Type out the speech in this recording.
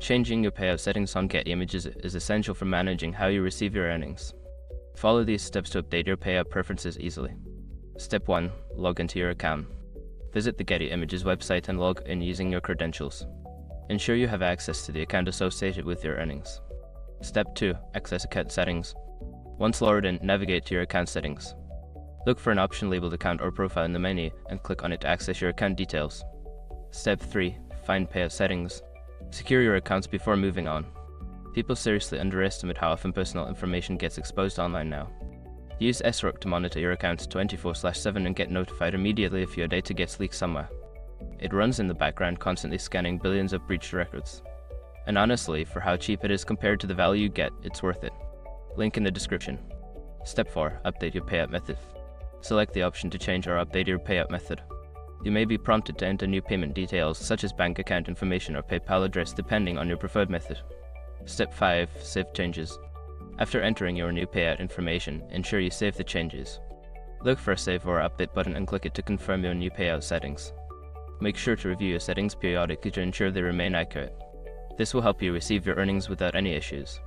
Changing your payout settings on Getty Images is essential for managing how you receive your earnings. Follow these steps to update your payout preferences easily. Step 1. Log into your account. Visit the Getty Images website and log in using your credentials. Ensure you have access to the account associated with your earnings. Step 2. Access account settings. Once logged in, navigate to your account settings. Look for an option labeled Account or Profile in the menu and click on it to access your account details. Step 3. Find Payout settings. Secure your accounts before moving on. People seriously underestimate how often personal information gets exposed online now. Use SROC to monitor your accounts 24/7 and get notified immediately if your data gets leaked somewhere. It runs in the background, constantly scanning billions of breached records. And honestly, for how cheap it is compared to the value you get, it's worth it. Link in the description. Step 4. Update your payout method. Select the option to change or update your payout method. You may be prompted to enter new payment details such as bank account information or PayPal address depending on your preferred method. Step 5. Save changes. After entering your new payout information, ensure you save the changes. Look for a Save or Update button and click it to confirm your new payout settings. Make sure to review your settings periodically to ensure they remain accurate. This will help you receive your earnings without any issues.